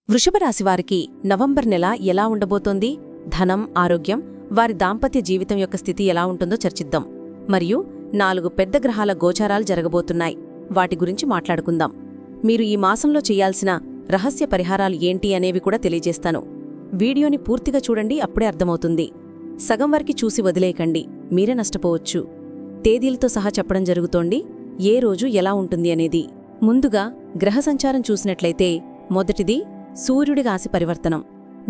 వృషభ రాశివారికి నవంబర్ నెల ఎలా ఉండబోతోంది? ధనం, ఆరోగ్యం, వారి దాంపత్య జీవితం యొక్క స్థితి ఎలా ఉంటుందో చర్చిద్దాం. మరియు 4 పెద్ద గ్రహాల గోచారాలు జరగబోతున్నాయి. వాటి గురించి మాట్లాడుకుందాం. మీరు ఈ మాసంలో చేయాల్సిన రహస్య పరిహారాలు ఏంటి అనేవి కూడా తెలియజేస్తాను. వీడియోని పూర్తిగా చూడండి, అప్పుడే అర్థమవుతుంది. సగం వరకు చూసి వదిలేయకండి, మీరే నష్టపోవచ్చు. తేదీలతో సహా చెప్పడం జరుగుతోంది, ఏ రోజు ఎలా ఉంటుంది అనేది. ముందుగా గ్రహ సంచారం చూసినట్లయితే మొదటిది సూర్యుడి రాశి పరివర్తనం.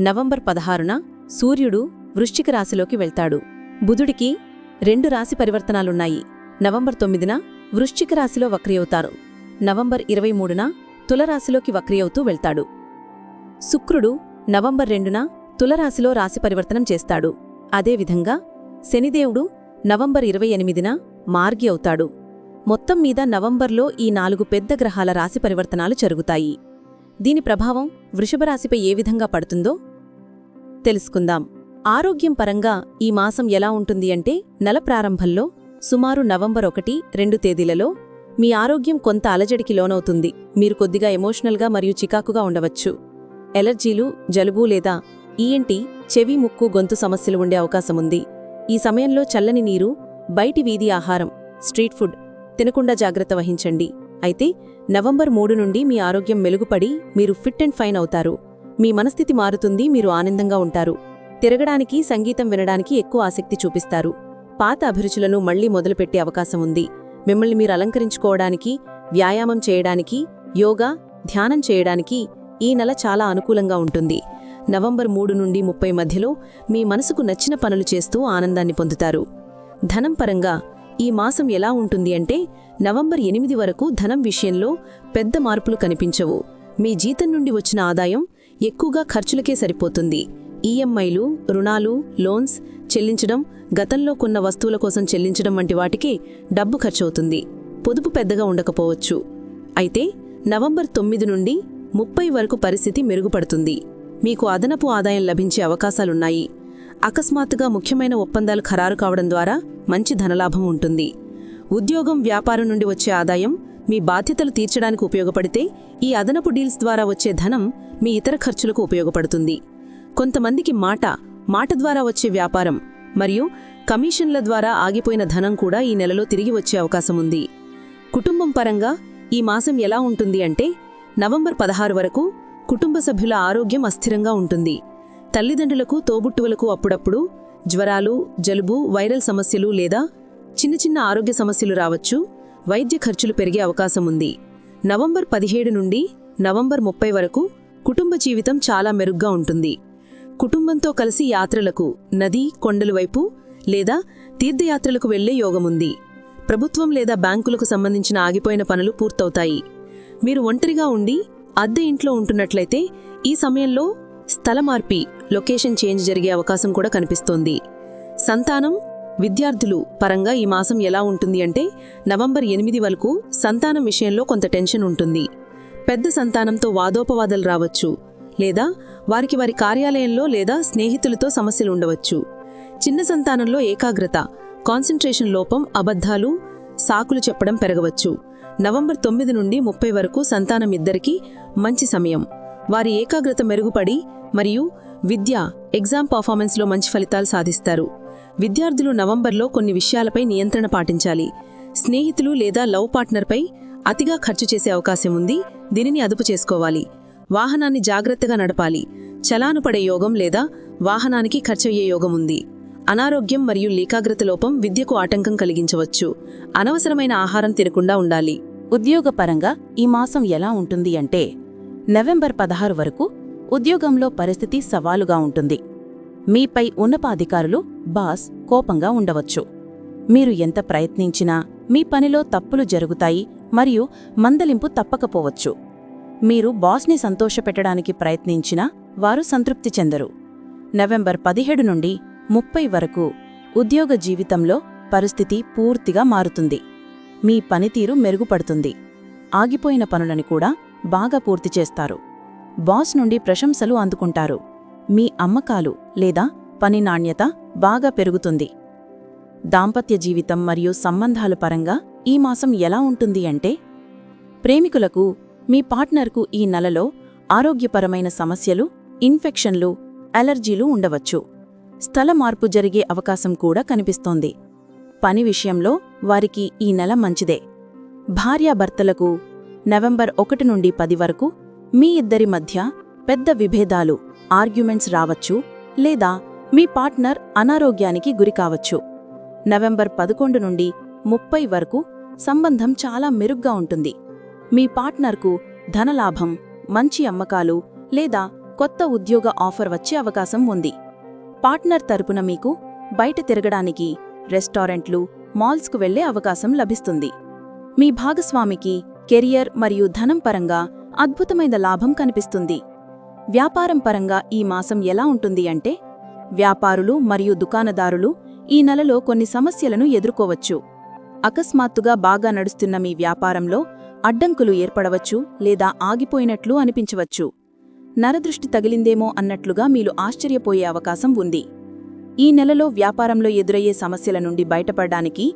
నవంబర్ 16న సూర్యుడు వృశ్చిక రాశిలోకి వెళ్తాడు. బుధుడికి 2 రాశి పరివర్తనాలున్నాయి. నవంబర్ 9న వృశ్చిక రాశిలో వక్రియవుతారు. నవంబర్ 23న తులరాశిలోకి వక్రియవుతూ వెళ్తాడు. శుక్రుడు నవంబర్ 2న తులరాశిలో రాశి పరివర్తనం చేస్తాడు. అదేవిధంగా శనిదేవుడు నవంబర్ 28న మార్గి అవుతాడు. మొత్తం మీద నవంబర్లో ఈ 4 పెద్ద గ్రహాల రాశి పరివర్తనాలు జరుగుతాయి. దీని ప్రభావం వృషభరాశిపై ఏ విధంగా పడుతుందో తెలుసుకుందాం. ఆరోగ్యం పరంగా ఈ మాసం ఎలా ఉంటుంది అంటే, నెల ప్రారంభంలో సుమారు నవంబర్ 1, 2 తేదీలలో మీ ఆరోగ్యం కొంత అలజడికి లోనవుతుంది. మీరు కొద్దిగా ఎమోషనల్గా మరియు చికాకుగా ఉండవచ్చు. ఎలర్జీలు, జలుబు లేదా ఈఎన్టీ, చెవి, ముక్కు, గొంతు సమస్యలు ఉండే అవకాశముంది. ఈ సమయంలో చల్లని నీరు, బయటి వీధి ఆహారం, స్ట్రీట్ ఫుడ్ తినకుండా జాగ్రత్త వహించండి. అయితే నవంబర్ 3 నుండి మీ ఆరోగ్యం మెరుగుపడి మీరు ఫిట్ అండ్ ఫైన్ అవుతారు. మీ మనస్థితి మారుతుంది, మీరు ఆనందంగా ఉంటారు. తిరగడానికి, సంగీతం వినడానికి ఎక్కువ ఆసక్తి చూపిస్తారు. పాత అభిరుచులను మళ్లీ మొదలుపెట్టే అవకాశం ఉంది. మిమ్మల్ని మీరు అలంకరించుకోవడానికి, వ్యాయామం చేయడానికి, యోగా, ధ్యానం చేయడానికి ఈ నెల చాలా అనుకూలంగా ఉంటుంది. నవంబర్ 3 నుండి 30 మధ్యలో మీ మనసుకు నచ్చిన పనులు చేస్తూ ఆనందాన్ని పొందుతారు. ధనం పరంగా ఈ మాసం ఎలా ఉంటుంది అంటే, నవంబర్ 8 వరకు ధనం విషయంలో పెద్ద మార్పులు కనిపించవు. మీ జీతం నుండి వచ్చిన ఆదాయం ఎక్కువగా ఖర్చులకే సరిపోతుంది. ఈఎంఐలు, రుణాలు, లోన్స్ చెల్లించడం, గతంలో కొన్న వస్తువుల కోసం చెల్లించడం వంటి వాటికి డబ్బు ఖర్చవుతుంది. పొదుపు పెద్దగా ఉండకపోవచ్చు. అయితే నవంబర్ 9 నుండి 30 వరకు పరిస్థితి మెరుగుపడుతుంది. మీకు అదనపు ఆదాయం లభించే అవకాశాలున్నాయి. అకస్మాత్తుగా ముఖ్యమైన ఒప్పందాలు ఖరారు కావడం ద్వారా మంచి ధనలాభం ఉంటుంది. ఉద్యోగం, వ్యాపారం నుండి వచ్చే ఆదాయం మీ బాధ్యతలు తీర్చడానికి ఉపయోగపడితే, ఈ అదనపు డీల్స్ ద్వారా వచ్చే ధనం మీ ఇతర ఖర్చులకు ఉపయోగపడుతుంది. కొంతమందికి మాట ద్వారా వచ్చే వ్యాపారం మరియు కమిషన్ల ద్వారా ఆగిపోయిన ధనం కూడా ఈ నెలలో తిరిగి వచ్చే అవకాశముంది. కుటుంబం పరంగా ఈ మాసం ఎలా ఉంటుంది అంటే, నవంబర్ 16 వరకు కుటుంబ సభ్యుల ఆరోగ్యం అస్థిరంగా ఉంటుంది. తల్లిదండ్రులకు, తోబుట్టువులకు అప్పుడప్పుడు జ్వరాలు, జలుబు, వైరల్ సమస్యలు లేదా చిన్న ఆరోగ్య సమస్యలు రావచ్చు. వైద్య ఖర్చులు పెరిగే అవకాశం ఉంది. నవంబర్ 17 నుండి నవంబర్ 30 వరకు కుటుంబ జీవితం చాలా మెరుగ్గా ఉంటుంది. కుటుంబంతో కలిసి యాత్రలకు, నది, కొండల వైపు లేదా తీర్థయాత్రలకు వెళ్లే యోగముంది. ప్రభుత్వం లేదా బ్యాంకులకు సంబంధించిన ఆగిపోయిన పనులు పూర్తవుతాయి. మీరు ఒంటరిగా ఉండి అద్దె ఇంట్లో ఉంటున్నట్లయితే ఈ సమయంలో స్థల మార్పి, లొకేషన్ చేంజ్ జరిగే అవకాశం కూడా కనిపిస్తోంది. సంతానం, విద్యార్థులు పరంగా ఈ మాసం ఎలా ఉంటుంది అంటే, నవంబర్ 8 వరకు సంతానం విషయంలో కొంత టెన్షన్ ఉంటుంది. పెద్ద సంతానంతో వాదోపవాదాలు రావచ్చు, లేదా వారి కార్యాలయంలో లేదా స్నేహితులతో సమస్యలు ఉండవచ్చు. చిన్న సంతానంలో ఏకాగ్రత, కాన్సంట్రేషన్ లోపం, అబద్ధాలు, సాకులు చెప్పడం పెరగవచ్చు. నవంబర్ 9 నుండి 30 వరకు సంతానం ఇద్దరికీ మంచి సమయం. వారి ఏకాగ్రత మెరుగుపడి మరియు విద్య, ఎగ్జామ్ పర్ఫార్మెన్స్లో మంచి ఫలితాలు సాధిస్తారు. విద్యార్థులు నవంబర్లో కొన్ని విషయాలపై నియంత్రణ పాటించాలి. స్నేహితులు లేదా లవ్ పార్ట్నర్పై అతిగా ఖర్చు చేసే అవకాశం ఉంది. దీనిని అదుపు చేసుకోవాలి. వాహనాన్ని జాగ్రత్తగా నడపాలి. చలాను పడే యోగం లేదా వాహనానికి ఖర్చయ్యే యోగం ఉంది. అనారోగ్యం మరియు ఏకాగ్రత లోపం విద్యకు ఆటంకం కలిగించవచ్చు. అనవసరమైన ఆహారం తినకుండా ఉండాలి. ఉద్యోగపరంగా ఈ మాసం ఎలా ఉంటుంది అంటే, నవంబర్ 16 వరకు ఉద్యోగంలో పరిస్థితి సవాలుగా ఉంటుంది. మీపై ఉన్నతాధికారులు, బాస్ కోపంగా ఉండవచ్చు. మీరు ఎంత ప్రయత్నించినా మీ పనిలో తప్పులు జరుగుతాయి మరియు మందలింపు తప్పకపోవచ్చు. మీరు బాస్ని సంతోషపెట్టడానికి ప్రయత్నించినా వారు సంతృప్తి చెందరు. నవంబర్ 17 నుండి 30 వరకు ఉద్యోగ జీవితంలో పరిస్థితి పూర్తిగా మారుతుంది. మీ పనితీరు మెరుగుపడుతుంది. ఆగిపోయిన పనులని కూడా బాగా పూర్తి చేస్తారు. బాస్ నుండి ప్రశంసలు అందుకుంటారు. మీ అమ్మకాలు లేదా పని నాణ్యత బాగా పెరుగుతుంది. దాంపత్య జీవితం మరియు సంబంధాల పరంగా ఈ మాసం ఎలా ఉంటుంది అంటే, ప్రేమికులకు మీ పార్ట్నర్కు ఈ నెలలో ఆరోగ్యపరమైన సమస్యలు, ఇన్ఫెక్షన్లు, అలర్జీలు ఉండవచ్చు. స్థల మార్పు జరిగే అవకాశం కూడా కనిపిస్తోంది. పని విషయంలో వారికి ఈ నెల మంచిదే. భార్యాభర్తలకు నవంబర్ 1 నుండి 10 వరకు మీ ఇద్దరి మధ్య పెద్ద విభేదాలు, ఆర్గ్యుమెంట్స్ రావచ్చు లేదా మీ పార్ట్నర్ అనారోగ్యానికి గురికావచ్చు. నవంబర్ 11 నుండి 30 వరకు సంబంధం చాలా మెరుగ్గా ఉంటుంది. మీ పార్ట్నర్కు ధనలాభం, మంచి అమ్మకాలు లేదా కొత్త ఉద్యోగ ఆఫర్ వచ్చే అవకాశం ఉంది. పార్ట్నర్ తరపున మీకు బయట తిరగడానికి, రెస్టారెంట్లు, మాల్స్కు వెళ్లే అవకాశం లభిస్తుంది. మీ భాగస్వామికి కెరియర్ మరియు ధనం పరంగా అద్భుతమైన లాభం కనిపిస్తుంది. వ్యాపారం పరంగా ఈ మాసం ఎలా ఉంటుంది అంటే, వ్యాపారులు మరియు దుకాణదారులు ఈ నెలలో కొన్ని సమస్యలను ఎదుర్కోవచ్చు. అకస్మాత్తుగా బాగా నడుస్తున్న మీ వ్యాపారంలో అడ్డంకులు ఏర్పడవచ్చు లేదా ఆగిపోయినట్లు అనిపించవచ్చు. నరదృష్టి తగిలిందేమో అన్నట్లుగా మీరు ఆశ్చర్యపోయే అవకాశం ఉంది. ఈ నెలలో వ్యాపారంలో ఎదురయ్యే సమస్యల నుండి బయటపడడానికి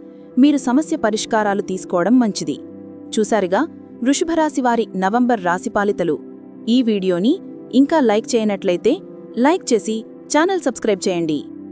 మీరు సమస్య పరిష్కారాలు తీసుకోవడం మంచిది. చూసారుగా వృషభరాశివారి నవంబర్ రాశిఫలితాలు. ఈ వీడియోని ఇంకా లైక్ చేయనట్లయితే లైక్ చేసి ఛానల్ సబ్స్క్రైబ్ చేయండి.